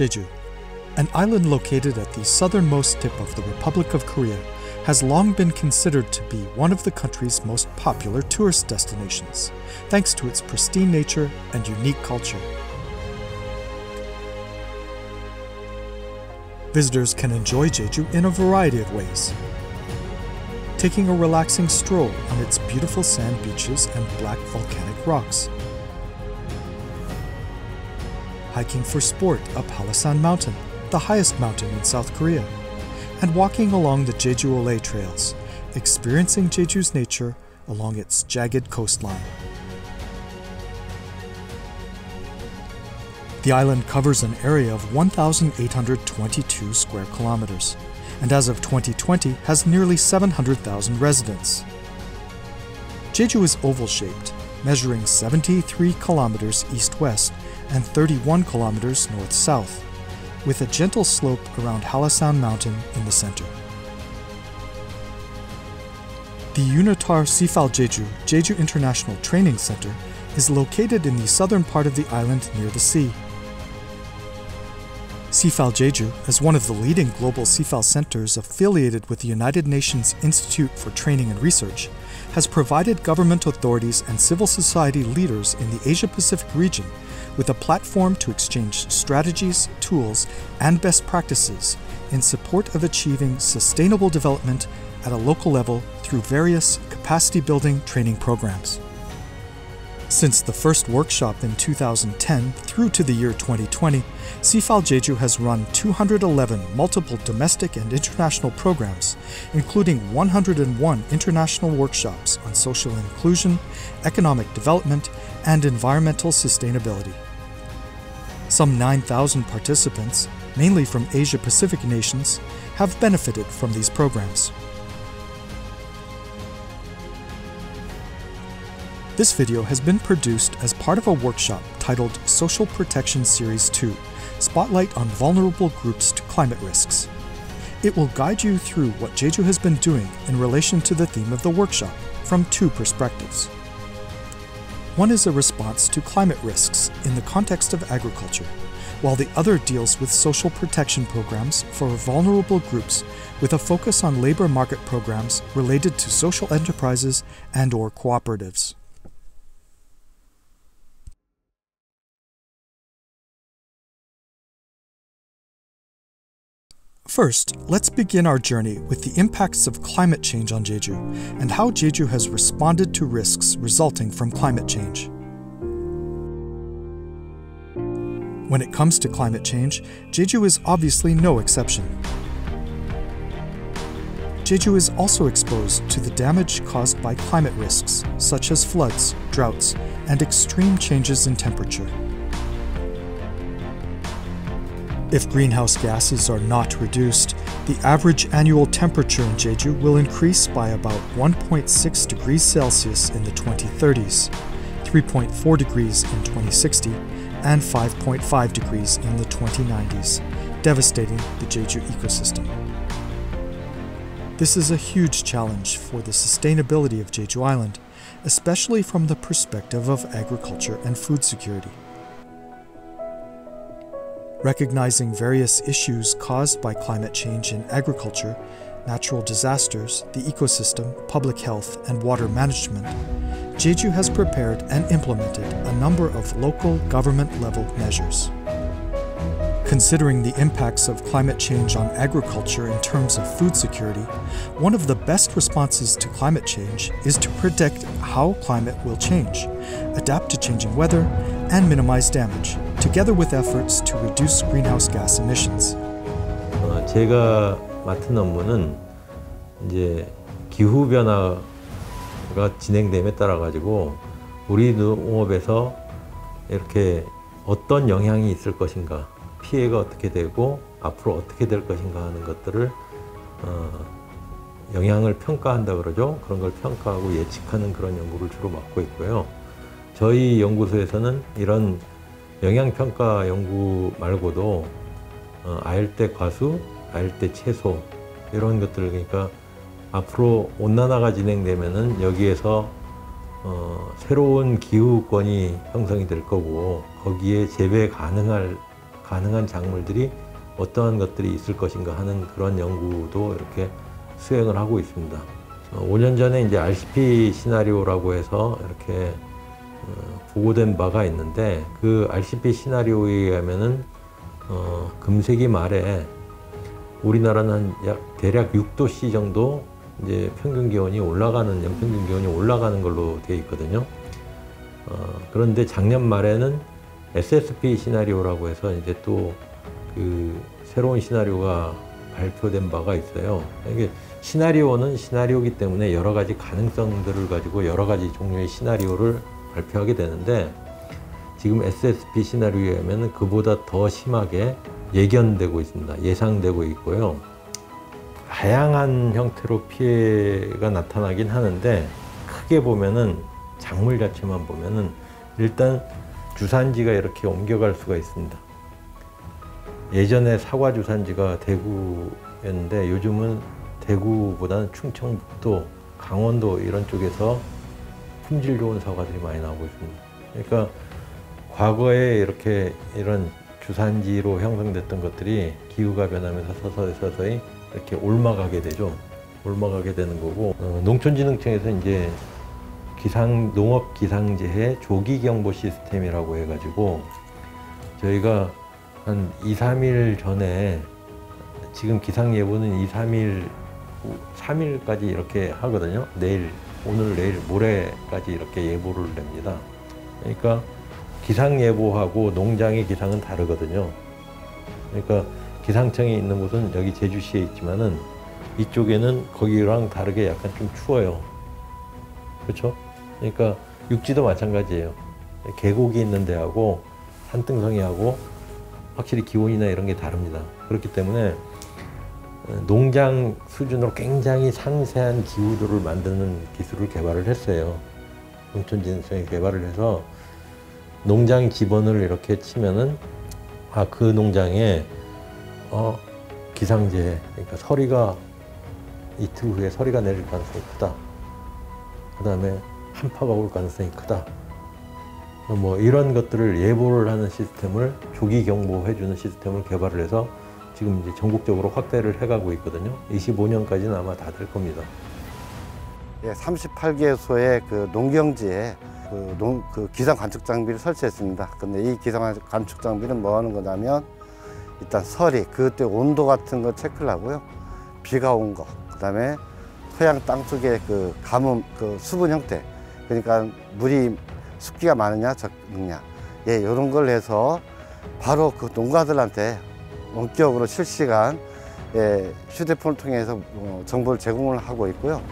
Jeju, an island located at the southernmost tip of the Republic of Korea, has long been considered to be one of the country's most popular tourist destinations, thanks to its pristine nature and unique culture. Visitors can enjoy Jeju in a variety of ways. Taking a relaxing stroll on its beautiful sand beaches and black volcanic rocks. Hiking for sport up Hallasan Mountain, the highest mountain in South Korea, and walking along the Jeju-Ole trails, experiencing Jeju's nature along its jagged coastline. The island covers an area of 1,822 square kilometers, and as of 2020 has nearly 700,000 residents. Jeju is oval-shaped, measuring 73 kilometers east-west and 31 kilometers north-south, with a gentle slope around Hallasan Mountain in the center. The Unitar Sifal Jeju Jeju International Training Center is located in the southern part of the island near the sea. Sifal Jeju is one of the leading global Sifal centers affiliated with the United Nations Institute for Training and Research, has provided government authorities and civil society leaders in the Asia-Pacific region with a platform to exchange strategies, tools, and best practices in support of achieving sustainable development at a local level through various capacity-building training programs. Since the first workshop in 2010 through to the year 2020, Sifal Jeju has run 211 multiple domestic and international programs, including 101 international workshops on social inclusion, economic development, and environmental sustainability. Some 9,000 participants, mainly from Asia-Pacific nations, have benefited from these programs. This video has been produced as part of a workshop titled Social Protection Series 2, Spotlight on Vulnerable Groups to Climate Risks. It will guide you through what Jeju has been doing in relation to the theme of the workshop from two perspectives. One is a response to climate risks in the context of agriculture, while the other deals with social protection programs for vulnerable groups with a focus on labor market programs related to social enterprises and/or cooperatives. First, let's begin our journey with the impacts of climate change on Jeju and how Jeju has responded to risks resulting from climate change. When it comes to climate change, Jeju is obviously no exception. Jeju is also exposed to the damage caused by climate risks, such as floods, droughts, and extreme changes in temperature. If greenhouse gases are not reduced, the average annual temperature in Jeju will increase by about 1.6 degrees Celsius in the 2030s, 3.4 degrees in 2060, and 5.5 degrees in the 2090s, devastating the Jeju ecosystem. This is a huge challenge for the sustainability of Jeju Island, especially from the perspective of agriculture and food security. Recognizing various issues caused by climate change in agriculture, natural disasters, the ecosystem, public health, and water management, Jeju has prepared and implemented a number of local government-level measures. Considering the impacts of climate change on agriculture in terms of food security, one of the best responses to climate change is to predict how climate will change, adapt to changing weather, and minimize damage, together with efforts to reduce greenhouse gas emissions. 제가 맡은 업무는 이제 기후 변화가 진행됨에 따라 가지고 우리 농업에서 이렇게 어떤 영향이 있을 것인가, 피해가 어떻게 되고 앞으로 어떻게 될 것인가 하는 것들을 영향을 평가한다 그러죠. 그런 걸 평가하고 예측하는 그런 연구를 주로 맡고 있고요. 저희 연구소에서는 이런 영향평가 연구 말고도 아열대 과수, 아열대 채소 이런 것들, 그러니까 앞으로 온난화가 진행되면은 여기에서 새로운 기후권이 형성이 될 거고 거기에 재배 가능한 작물들이 어떠한 것들이 있을 것인가 하는 그런 연구도 이렇게 수행을 하고 있습니다. 5년 전에 이제 RCP 시나리오라고 해서 이렇게 보고된 바가 있는데, 그 RCP 시나리오에 의하면은 금세기 말에 우리나라는 대략 6도씨 정도 이제 평균 기온이 올라가는, 연평균 기온이 올라가는 걸로 되어 있거든요. 그런데 작년 말에는 SSP 시나리오라고 해서 이제 또 그 새로운 시나리오가 발표된 바가 있어요. 이게 시나리오는 시나리오이기 때문에 여러 가지 가능성들을 가지고 여러 가지 종류의 시나리오를 발표하게 되는데, 지금 SSP 시나리오에 하면 그보다 더 심하게 예견되고 있습니다. 예상되고 있고요. 다양한 형태로 피해가 나타나긴 하는데, 크게 보면은 작물 자체만 보면은 일단 주산지가 이렇게 옮겨갈 수가 있습니다. 예전에 사과 주산지가 대구였는데 요즘은 대구보다는 충청북도, 강원도 이런 쪽에서 품질 좋은 사과들이 많이 나오고 있습니다. 그러니까 과거에 이렇게 이런 주산지로 형성됐던 것들이 기후가 변하면서 서서히 이렇게 옮아가게 되죠. 옮아가게 되는 거고, 농촌진흥청에서 이제 농업기상재해 조기경보 시스템이라고 해가지고 저희가 한 2, 3일 전에, 지금 기상예보는 2, 3일, 3일까지 이렇게 하거든요. 오늘, 내일, 모레까지 이렇게 예보를 냅니다. 그러니까 기상예보하고 농장의 기상은 다르거든요. 그러니까 기상청이 있는 곳은 여기 제주시에 있지만은 이쪽에는 거기랑 다르게 약간 좀 추워요. 그렇죠? 그러니까 육지도 마찬가지예요. 계곡이 있는 데하고 산등성이하고 확실히 기온이나 이런 게 다릅니다. 그렇기 때문에 농장 수준으로 굉장히 상세한 기후도를 만드는 기술을 개발을 했어요. 농촌진흥청이 개발을 해서 농장 기본을 이렇게 치면은 그 농장에 기상재해, 그러니까 서리가 이틀 후에 서리가 내릴 가능성이 크다. 그 다음에 한파가 올 가능성이 크다. 뭐 이런 것들을 예보를 하는 시스템을, 조기 경보해주는 시스템을 개발을 해서 지금 이제 전국적으로 확대를 해가고 있거든요. 25년까지는 아마 다 될 겁니다. 예, 38개소의 그 농경지에 그 기상 관측 장비를 설치했습니다. 근데 이 기상 관측 장비는 뭐 하는 거냐면, 일단 서리, 그때 온도 같은 거 체크를 하고요. 비가 온 거, 그다음에 토양 땅 속의 그 가뭄, 그 수분 형태, 그러니까 물이 습기가 많으냐 적느냐, 예, 이런 걸 해서 바로 그 농가들한테 원격으로 실시간, 예, 휴대폰을 통해서 정보를 제공을 하고 있고요.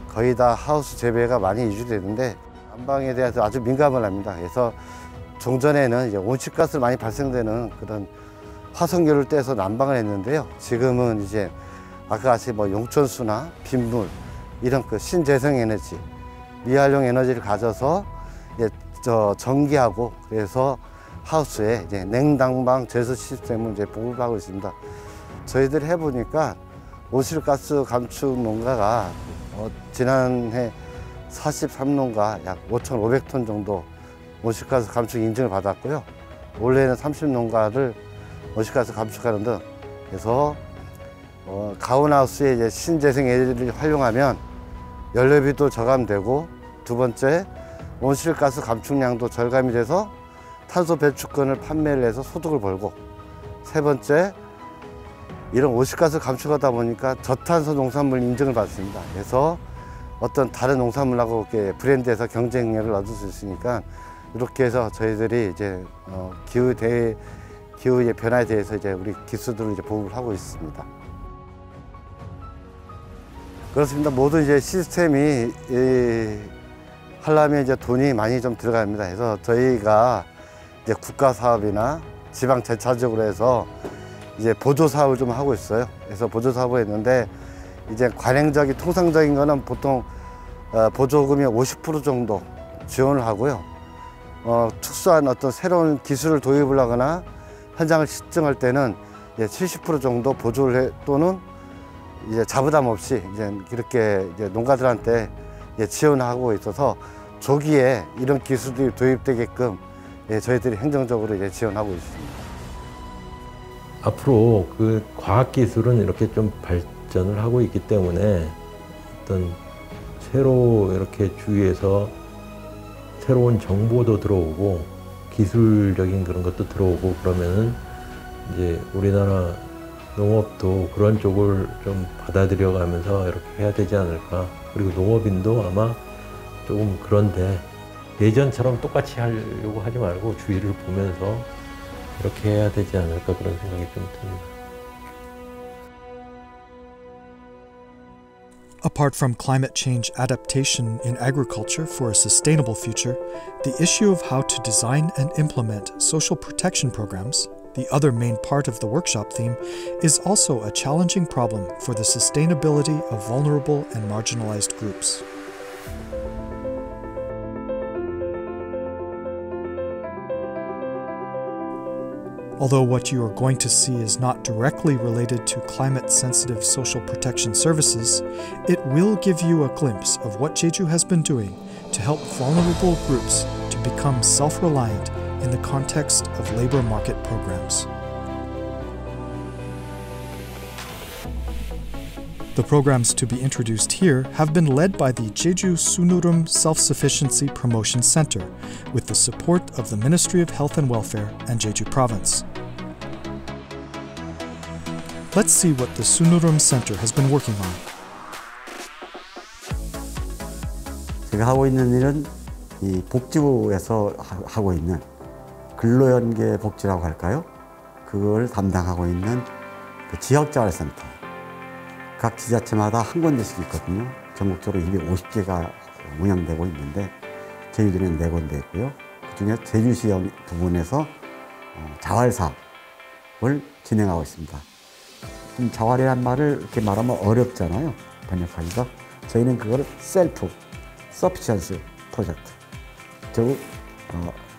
거의 다 하우스 재배가 많이 이주되는데 난방에 대해서 아주 민감을 합니다. 그래서 종전에는 이제 온실가스 많이 발생되는 그런 화석연료를 떼서 난방을 했는데요. 지금은 이제 아까 같이 뭐 용천수나 빗물 이런 그 신재생 에너지, 미활용 에너지를 가져서 이제 전기하고, 그래서 하우스에 이제 냉난방 제수 시스템을 이제 보급하고 있습니다. 저희들이 해보니까 온실가스 감축 농가가 지난해 43농가 약 5,500톤 정도 온실가스 감축 인증을 받았고요. 올해는 30농가를 온실가스 감축하는 등 해서 가온하우스에 이제 신재생 에너지를 활용하면 연료비도 저감되고, 두 번째 온실가스 감축량도 절감이 돼서 탄소 배출권을 판매를 해서 소득을 벌고, 세 번째 이런 온실가스 감축하다 보니까 저탄소 농산물 인증을 받습니다. 그래서 어떤 다른 농산물하고 이렇게 브랜드에서 경쟁력을 얻을 수 있으니까, 이렇게 해서 저희들이 이제 기후의 변화에 대해서 이제 우리 기수들을 이제 보급을 하고 있습니다. 그렇습니다. 모든 이제 시스템이 하려면 이제 돈이 많이 좀 들어갑니다. 그래서 저희가 이제 국가 사업이나 지방 재차적으로 해서 이제 보조 사업을 좀 하고 있어요. 그래서 보조 사업을 했는데, 이제 관행적인 통상적인 거는 보통 보조금이 50% 정도 지원을 하고요. 특수한 어떤 새로운 기술을 도입을 하거나 현장을 실증할 때는 이제 70% 정도 보조를 해, 또는 이제 자부담 없이 이제 이렇게 이제 농가들한테 이제 지원하고 있어서 조기에 이런 기술들이 도입되게끔, 예, 저희들이 행정적으로 이제 지원하고 있습니다. 앞으로 그 과학기술은 이렇게 좀 발전을 하고 있기 때문에 어떤 새로 이렇게 주위에서 새로운 정보도 들어오고 기술적인 그런 것도 들어오고 그러면은 이제 우리나라 농업도 그런 쪽을 좀 받아들여 가면서 이렇게 해야 되지 않을까. 그리고 농업인도 아마 조금 그런데 예전처럼 똑같이 하려고 하지 말고 주위를 보면서 이렇게 해야 되지 않을까 그런 생각이 좀 듭니다. Apart from climate change adaptation in agriculture for a sustainable future, the issue of how to design and implement social protection programs, the other main part of the workshop theme, is also a challenging problem for the sustainability of vulnerable and marginalized groups. Although what you are going to see is not directly related to climate-sensitive social protection services, it will give you a glimpse of what Jeju has been doing to help vulnerable groups to become self-reliant in the context of labor market programs. The programs to be introduced here have been led by the Jeju Sunurum Self-Sufficiency Promotion Center with the support of the Ministry of Health and Welfare and Jeju Province. Let's see what the Sunurum Center has been working on. 제가 하고 있는 일은 이 복지부에서 하고 있는 근로연계 복지라고 할까요? 그걸 담당하고 있는 그 지역자활센터. 각 지자체마다 한 군데씩 있거든요. 전국적으로 250개가 운영되고 있는데 제주도는 4군데 있고요. 그중에 제주시 부분에서 자활 사업을 진행하고 있습니다. 좀 자활이란 말을 이렇게 말하면 어렵잖아요. 번역하기가. 저희는 그걸 셀프 서피션스 프로젝트. 즉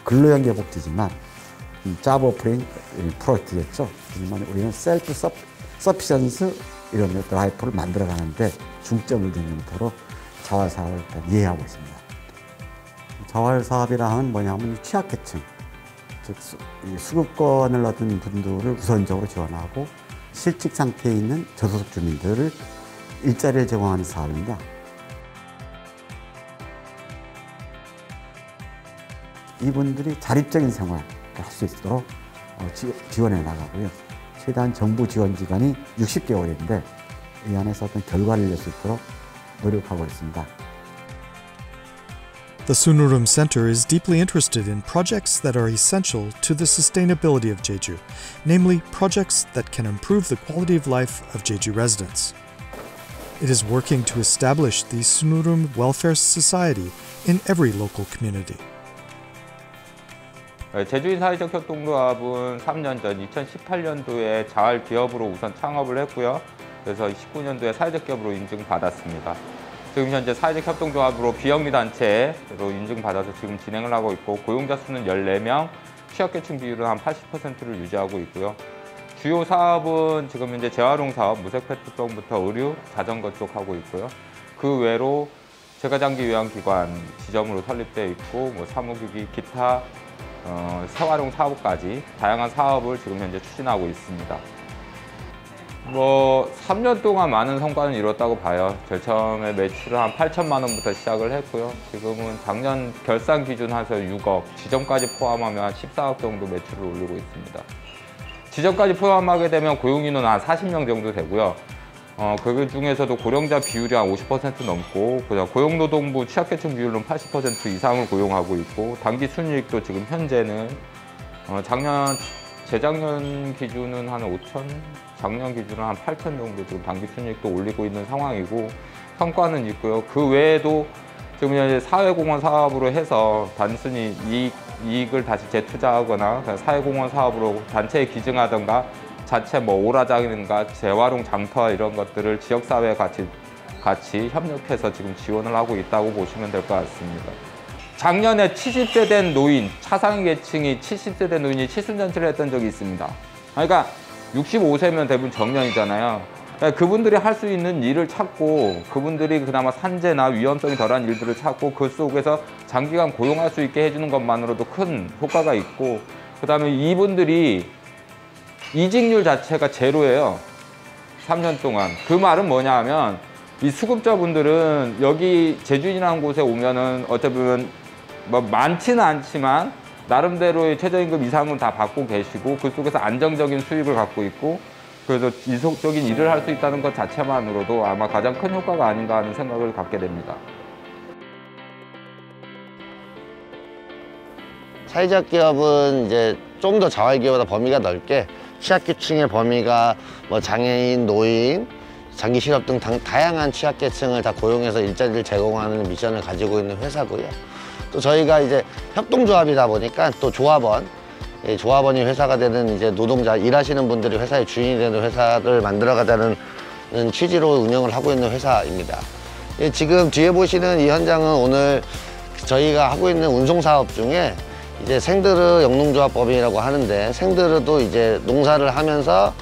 근로연계 복지지만 잡 오프링 프로젝트겠죠. 하지만 우리는 셀프 서피션스 이런 라이프를 만들어가는데 중점을 두는 토로 자활 사업을 이해하고 있습니다. 자활 사업이라 하면 뭐냐면 취약계층, 즉 수급권을 얻은 분들을 우선적으로 지원하고 실직 상태에 있는 저소득 주민들을 일자리를 제공하는 사업입니다. 이분들이 자립적인 생활을 할 수 있도록 지원해 나가고요. 최대한 정부 지원 기간이 60개월인데 이 안에서 어떤 결과를 낼 수 있도록 노력하고 있습니다. The Sunurum Center is deeply interested in projects that are essential to the sustainability of Jeju, namely projects that can improve the quality of life of Jeju residents. It is working to establish the Sunurum Welfare Society in every local community. 제주인 사회적 협동조합은 3년 전 2018년도에 자활 기업으로 우선 창업을 했고요. 그래서 19년도에 사회적 기업으로 인증받았습니다. 지금 현재 사회적 협동조합으로 비영리 단체로 인증받아서 지금 진행을 하고 있고 고용자 수는 14명, 취약계층 비율은 한 80%를 유지하고 있고요. 주요 사업은 지금 현재 재활용 사업, 무색 페트병부터 의류, 자전거 쪽 하고 있고요. 그 외로 제과장기 요양기관 지점으로 설립되어 있고 사무기기, 기타 재활용 사업까지 다양한 사업을 지금 현재 추진하고 있습니다. 3년 동안 많은 성과는 이뤘다고 봐요. 제일 처음에 매출을 한 8천만 원부터 시작을 했고요. 지금은 작년 결산 기준 해서 6억, 지점까지 포함하면 한 14억 정도 매출을 올리고 있습니다. 지점까지 포함하게 되면 고용인원 한 40명 정도 되고요. 그 중에서도 고령자 비율이 한 50% 넘고 고용노동부 취약계층 비율은 80% 이상을 고용하고 있고 단기 순이익도 지금 현재는 재작년 기준은 한 5천, 작년 기준은 한 8천 정도 지금 단기 순이익도 올리고 있는 상황이고 성과는 있고요. 그 외에도 지금 현재 사회공헌 사업으로 해서 단순히 이익을 다시 재투자하거나 사회공헌 사업으로 단체에 기증하던가 자체 오라장인가 재활용 장터 이런 것들을 지역사회에 같이 협력해서 지금 지원을 하고 있다고 보시면 될 것 같습니다. 작년에 70세 된 노인, 차상위 계층이 70세 된 노인이 칠순잔치를 했던 적이 있습니다. 그러니까 65세면 대부분 정년이잖아요. 그러니까 그분들이 할 수 있는 일을 찾고 그분들이 그나마 산재나 위험성이 덜한 일들을 찾고 그 속에서 장기간 고용할 수 있게 해주는 것만으로도 큰 효과가 있고 그다음에 이분들이 이직률 자체가 제로예요. 3년 동안. 그 말은 뭐냐 하면 이 수급자분들은 여기 제주인이라는 곳에 오면은 어떻게 보면 뭐 많지는 않지만 나름대로의 최저임금 이상은 다 받고 계시고 그 속에서 안정적인 수입을 갖고 있고 그래서 지속적인 일을 할 수 있다는 것 자체만으로도 아마 가장 큰 효과가 아닌가 하는 생각을 갖게 됩니다. 사회적 기업은 이제 좀 더 자활기업보다 범위가 넓게 취약계층의 범위가 뭐 장애인, 노인, 장기 실업 등 다양한 취약계층을 다 고용해서 일자리를 제공하는 미션을 가지고 있는 회사고요. 또 저희가 이제 협동조합이다 보니까 또 조합원이 회사가 되는 이제 노동자, 일하시는 분들이 회사의 주인이 되는 회사를 만들어가자는 취지로 운영을 하고 있는 회사입니다. 지금 뒤에 보시는 이 현장은 오늘 저희가 하고 있는 운송사업 중에 이제 생드르 영농조합법인이라고 하는데 생드르도 이제 농사를 하면서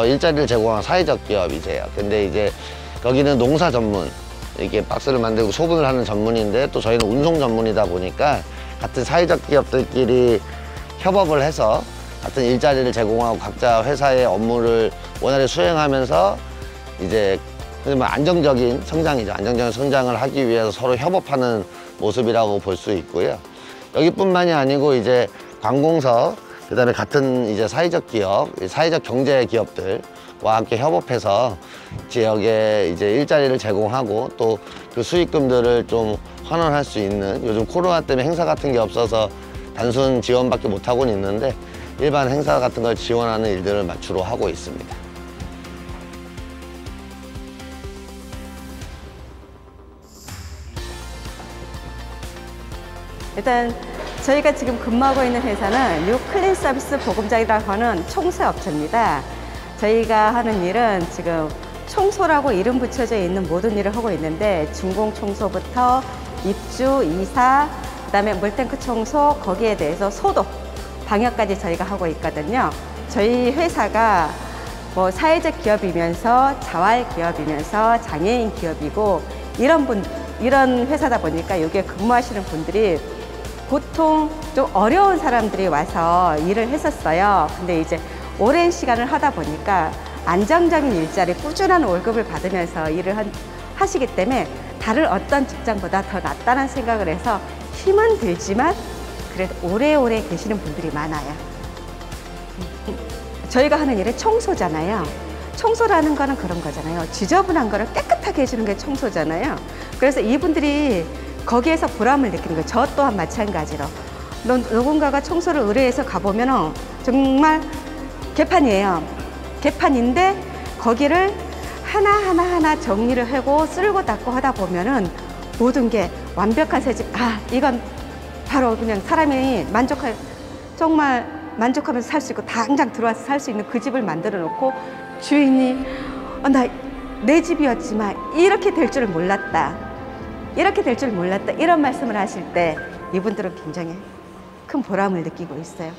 일자리를 제공하는 사회적 기업이세요. 근데 이제 거기는 농사 전문, 이렇게 박스를 만들고 소분을 하는 전문인데 또 저희는 운송 전문이다 보니까 같은 사회적 기업들끼리 협업을 해서 같은 일자리를 제공하고 각자 회사의 업무를 원활히 수행하면서 이제 안정적인 성장이죠. 안정적인 성장을 하기 위해서 서로 협업하는 모습이라고 볼 수 있고요. 여기뿐만이 아니고 이제 관공서, 그다음에 같은 이제 사회적 기업, 사회적 경제 기업들과 함께 협업해서 지역에 이제 일자리를 제공하고 또 그 수익금들을 좀 환원할 수 있는, 요즘 코로나 때문에 행사 같은 게 없어서 단순 지원밖에 못 하고는 있는데 일반 행사 같은 걸 지원하는 일들을 주로 하고 있습니다. 일단 저희가 지금 근무하고 있는 회사는 뉴클린 서비스 보금자리라고 하는 청소업체입니다. 저희가 하는 일은 지금 청소라고 이름 붙여져 있는 모든 일을 하고 있는데 준공 청소부터 입주, 이사, 그다음에 물탱크 청소, 거기에 대해서 소독, 방역까지 저희가 하고 있거든요. 저희 회사가 뭐 사회적 기업이면서 자활 기업이면서 장애인 기업이고 이런 회사다 보니까 여기에 근무하시는 분들이 보통 좀 어려운 사람들이 와서 일을 했었어요. 근데 이제 오랜 시간을 하다 보니까 안정적인 일자리, 꾸준한 월급을 받으면서 일을 하시기 때문에 다른 어떤 직장보다 더 낫다는 생각을 해서 힘은 들지만 그래도 오래오래 계시는 분들이 많아요. 저희가 하는 일은 청소잖아요. 청소라는 거는 그런 거잖아요. 지저분한 거를 깨끗하게 해주는 게 청소잖아요. 그래서 이분들이 거기에서 보람을 느끼는 거예요. 저 또한 마찬가지로. 누군가가 청소를 의뢰해서 가보면 정말 개판이에요. 개판인데 거기를 하나하나 정리를 하고 쓸고 닦고 하다 보면은 모든 게 완벽한 새집, 이건 바로 그냥 사람이 정말 만족하면서 살 수 있고 당장 들어와서 살 수 있는 그 집을 만들어 놓고 주인이 나 내 집이었지만 이렇게 될 줄 몰랐다. 이렇게 될 줄 몰랐다. 이런 말씀을 하실 때 이분들은 굉장히 큰 보람을 느끼고 있어요.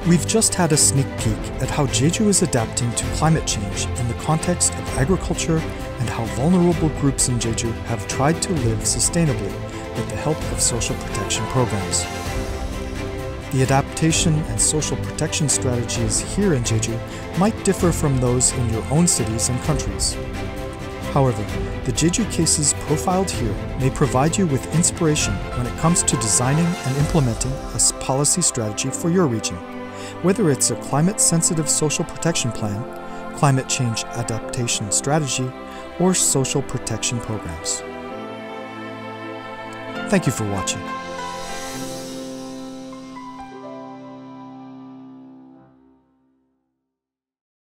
We've just had a sneak peek at how Jeju is adapting to climate change in the context of agriculture and how vulnerable groups in Jeju have tried to live sustainably with the help of social protection programs. The adaptation and social protection strategies here in Jeju might differ from those in your own cities and countries. However, the Jeju cases profiled here may provide you with inspiration when it comes to designing and implementing a policy strategy for your region, whether it's a climate-sensitive social protection plan, climate change adaptation strategy, or social protection programs. Thank you for watching.